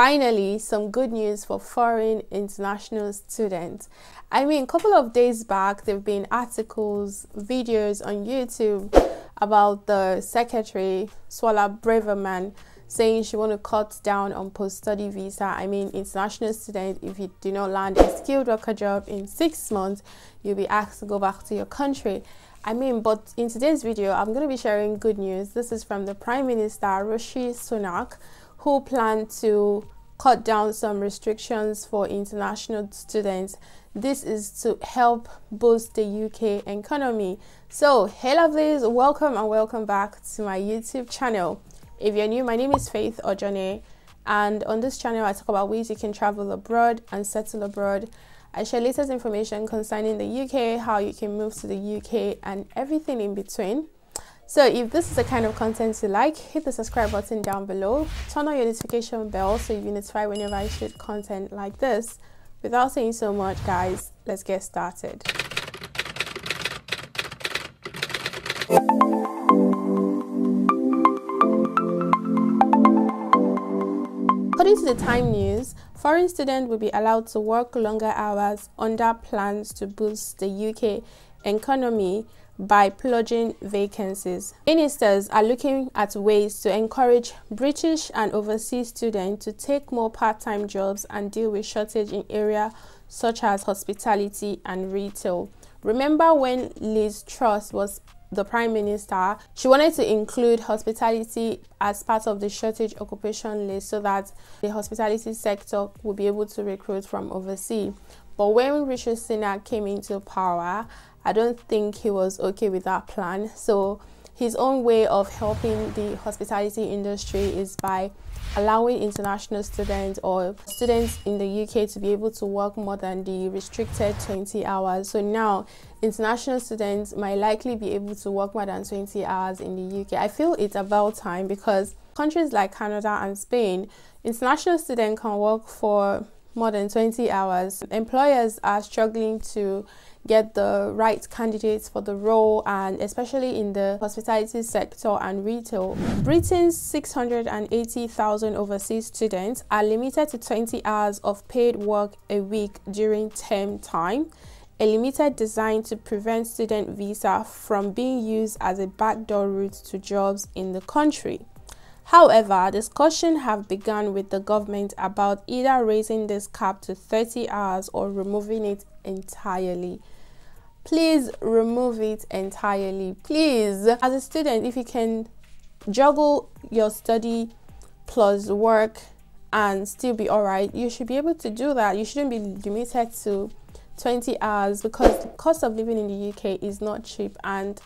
Finally, some good news for foreign international students. I mean, a couple of days back, there have been articles, videos on YouTube about the secretary, Swala Braverman, saying she want to cut down on post-study visa. I mean, international student, if you do not land a skilled worker job in 6 months, you'll be asked to go back to your country. I mean, but in today's video, I'm going to be sharing good news. This is from the Prime Minister, Rishi Sunak, who plan to cut down some restrictions for international students. This is to help boost the UK economy. So, hey lovelies, welcome and welcome back to my YouTube channel. If you're new, my name is Faith Ojone, and on this channel I talk about ways you can travel abroad and settle abroad. I share latest information concerning the UK, how you can move to the UK, and everything in between. So if this is the kind of content you like, hit the subscribe button down below, turn on your notification bell so you'll be notified whenever I share content like this. Without saying so much, guys, let's get started. According to the Time News, foreign students will be allowed to work longer hours under plans to boost the UK economy by plunging vacancies. Ministers are looking at ways to encourage British and overseas students to take more part-time jobs and deal with shortage in areas such as hospitality and retail. Remember when Liz Truss was the Prime Minister, she wanted to include hospitality as part of the shortage occupation list so that the hospitality sector would be able to recruit from overseas. But when Rishi Sunak came into power, I don't think he was okay with that plan. So his own way of helping the hospitality industry is by allowing international students or students in the UK to be able to work more than the restricted 20 hours. So now international students might likely be able to work more than 20 hours in the UK. I feel it's about time, because countries like Canada and Spain, international students can work for more than 20 hours. Employers are struggling to get the right candidates for the role, and especially in the hospitality sector and retail. Britain's 680,000 overseas students are limited to 20 hours of paid work a week during term time, a limit designed to prevent student visa from being used as a backdoor route to jobs in the country. However, discussions have begun with the government about either raising this cap to 30 hours or removing it entirely. Please remove it entirely. Please, as a student, if you can juggle your study plus work and still be alright, you should be able to do that. You shouldn't be limited to 20 hours, because the cost of living in the UK is not cheap, and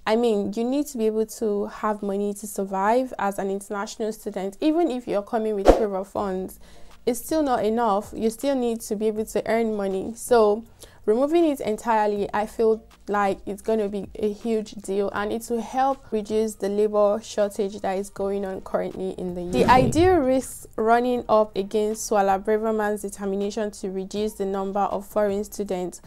I mean, you need to be able to have money to survive as an international student. Even if you're coming with favour funds, it's still not enough. You still need to be able to earn money. So removing it entirely, I feel like it's going to be a huge deal, and it will help reduce the labour shortage that is going on currently in the UK. The idea risks running up against Swala Braverman's determination to reduce the number of foreign students.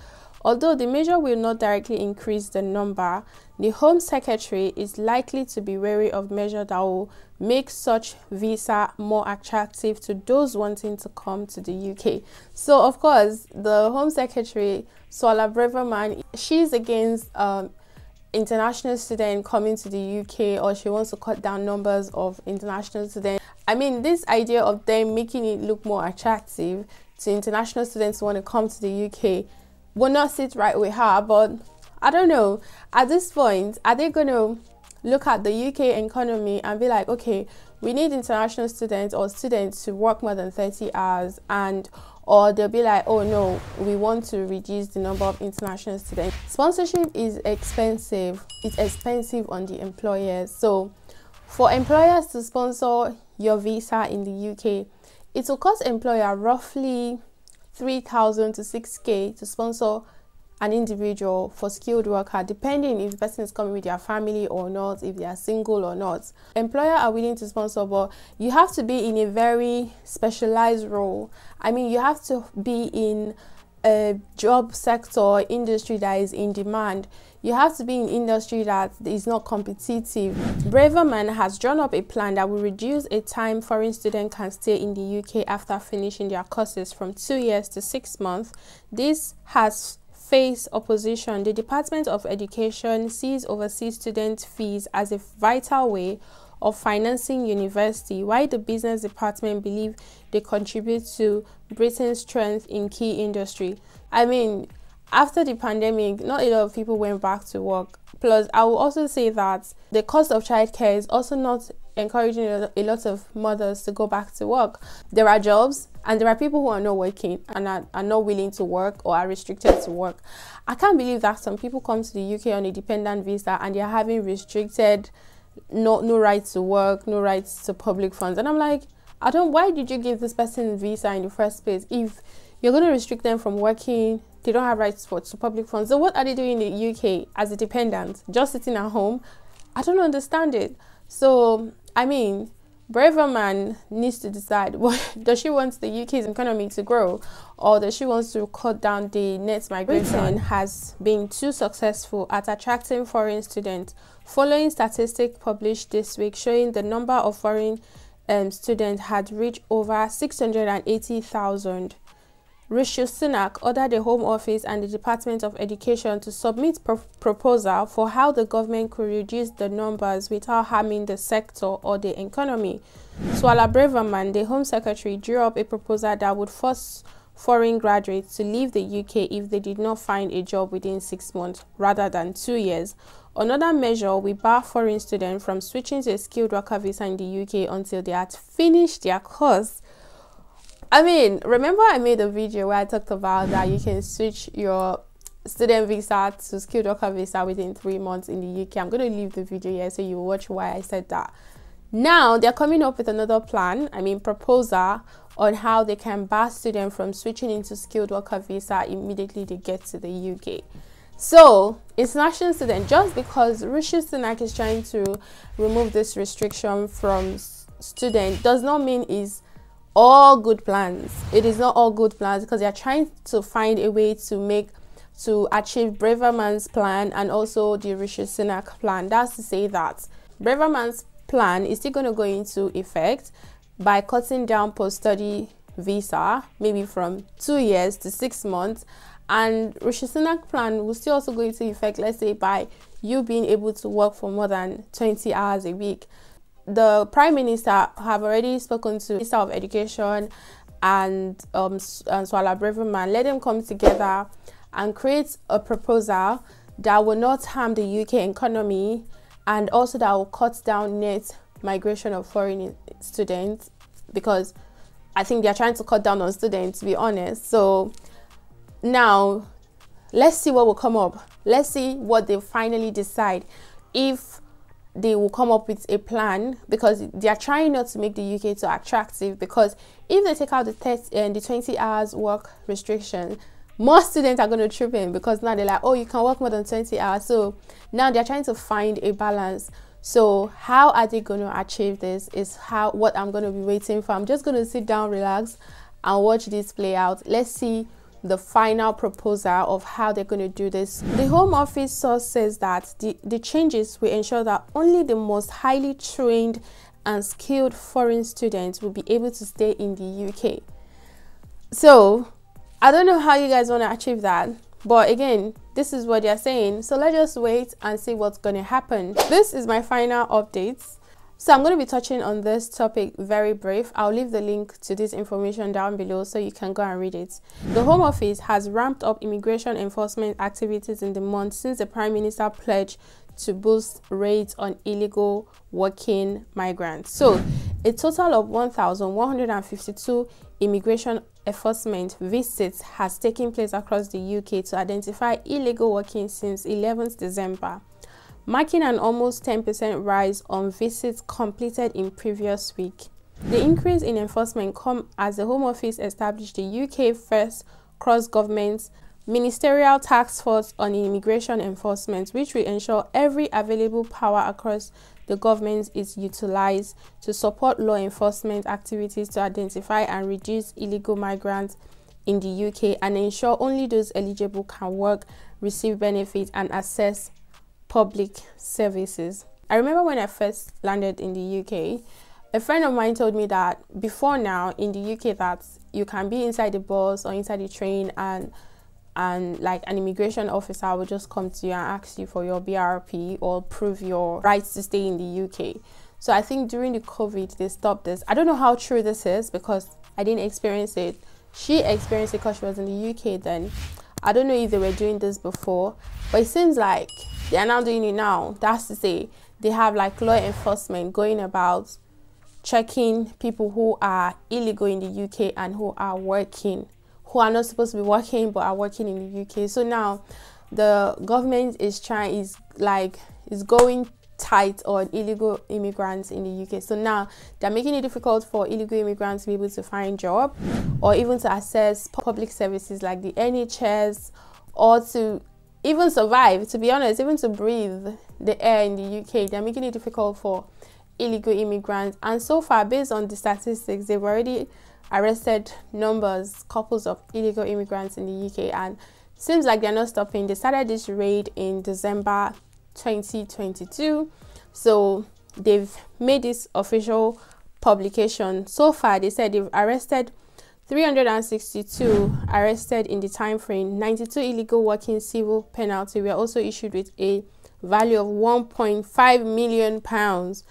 Although the measure will not directly increase the number, the Home Secretary is likely to be wary of measures that will make such visa more attractive to those wanting to come to the UK. So, of course, the Home Secretary, Swala Braverman, she's against international students coming to the UK, or she wants to cut down numbers of international students. I mean, this idea of them making it look more attractive to international students who want to come to the UK will not sit right with her. But I don't know, at this point, are they going to look at the UK economy and be like, okay, we need international students or students to work more than 30 hours, and or they'll be like, oh no, we want to reduce the number of international students. Sponsorship is expensive. It's expensive on the employers. So for employers to sponsor your visa in the UK, it will cost employer roughly 3,000 to 6K to sponsor an individual for skilled worker, depending if the person is coming with their family or not, if they are single or not. Employer are willing to sponsor, but you have to be in a very specialized role. I mean, you have to be in a job sector or industry that is in demand. You have to be in industry that is not competitive. Braverman has drawn up a plan that will reduce a time foreign students can stay in the UK after finishing their courses from 2 years to 6 months. This has faced opposition. The Department of Education sees overseas student fees as a vital way of financing university, while the business department believe they contribute to Britain's strength in key industry. I mean, after the pandemic, not a lot of people went back to work. Plus, I will also say that the cost of childcare is also not encouraging a lot of mothers to go back to work. There are jobs and there are people who are not working and are not willing to work or are restricted to work. I can't believe that some people come to the UK on a dependent visa and they're having restricted no right to work, no rights to public funds. And I'm like, why did you give this person a visa in the first place? If you're going to restrict them from working, they don't have rights to public funds. So what are they doing in the UK as a dependent? Just sitting at home? I don't understand it. So, I mean, Braverman needs to decide, does she want the UK's economy to grow, or does she want to cut down the net migration? Britain has been too successful at attracting foreign students, following statistics published this week showing the number of foreign students had reached over 680,000. Rishi Sunak ordered the Home Office and the Department of Education to submit proposal for how the government could reduce the numbers without harming the sector or the economy. Swala Braverman, the Home Secretary, drew up a proposal that would force foreign graduates to leave the UK if they did not find a job within 6 months rather than 2 years. Another measure will bar foreign students from switching to a skilled worker visa in the UK until they had finished their course. I mean, remember I made a video where I talked about that you can switch your student visa to skilled worker visa within 3 months in the UK. I'm going to leave the video here so you watch why I said that. Now, they're coming up with another plan, proposal on how they can bar students from switching into skilled worker visa immediately they get to the UK. So, international students, just because Rishi Sunak is trying to remove this restriction from students does not mean it's all good plans. It is not all good plans because they are trying to find a way to achieve Braverman's plan and also the Rishi Sunak plan. That's to say that Braverman's plan is still going to go into effect by cutting down post-study visa, maybe from 2 years to 6 months, and Rishi Sunak plan will still also go into effect, let's say, by you being able to work for more than 20 hours a week. The Prime Minister have already spoken to the Minister of Education and Swala Braverman. Let them come together and create a proposal that will not harm the UK economy and also that will cut down net migration of foreign students, because I think they're trying to cut down on students, to be honest. So now let's see what will come up. Let's see what they finally decide. If they will come up with a plan, because they are trying not to make the UK too attractive, because if they take out the 20 hours work restriction, more students are going to trip in, because now they're like, oh, you can work more than 20 hours. So now they're trying to find a balance. So how are they going to achieve this is what I'm going to be waiting for. I'm just going to sit down, relax, and watch this play out. Let's see the final proposal of how they're going to do this. The Home Office source says that the changes will ensure that only the most highly trained and skilled foreign students will be able to stay in the UK. So I don't know how you guys want to achieve that, but again, this is what they're saying. So let's just wait and see what's going to happen. This is my final updates. So I'm going to be touching on this topic very brief. I'll leave the link to this information down below so you can go and read it. The Home Office has ramped up immigration enforcement activities in the month since the Prime Minister pledged to boost raids on illegal working migrants. So a total of 1,152 immigration enforcement visits has taken place across the UK to identify illegal working since 11th December. Marking an almost 10% rise on visits completed in previous week. The increase in enforcement comes as the Home Office established the UK first cross-government ministerial task force on immigration enforcement, which will ensure every available power across the government is utilized to support law enforcement activities to identify and reduce illegal migrants in the UK and ensure only those eligible can work, receive benefits, and access public services. I remember when I first landed in the UK, a friend of mine told me that before now in the UK that you can be inside the bus or inside the train and like an immigration officer will just come to you and ask you for your BRP or prove your rights to stay in the UK. So I think during the COVID they stopped this. I don't know how true this is because I didn't experience it. She experienced it because she was in the UK then. I don't know if they were doing this before, but it seems like they are now doing it now. That's to say, they have like law enforcement going about checking people who are illegal in the UK and who are working, who are not supposed to be working but are working in the UK. So now the government is going tight on illegal immigrants in the UK. So now they're making it difficult for illegal immigrants to be able to find job or even to access public services like the NHS or to even survive, to be honest, even to breathe the air in the UK. They're making it difficult for illegal immigrants, and so far, based on the statistics, they've already arrested couples of illegal immigrants in the UK, and seems like they're not stopping. They started this raid in December 2022, so they've made this official publication. So far, they said they've arrested 362 arrested in the time frame. 92 illegal working civil penalty were also issued with a value of £1.5 million.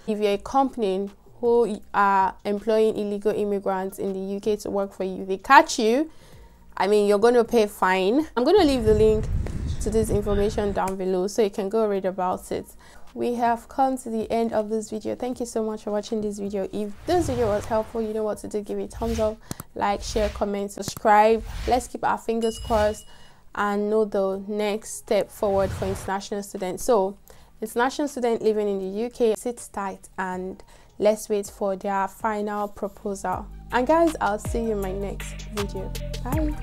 If you're a company who are employing illegal immigrants in the UK to work for you, they catch you, I mean, you're going to pay a fine. I'm going to leave the link to this information down below so you can go read about it. We have come to the end of this video. Thank you so much for watching this video. If this video was helpful, you know what to do. Give it a thumbs up, like, share, comment, subscribe. Let's keep our fingers crossed and know the next step forward for international students. So international students living in the UK, sit tight and let's wait for their final proposal. And guys, I'll see you in my next video. Bye.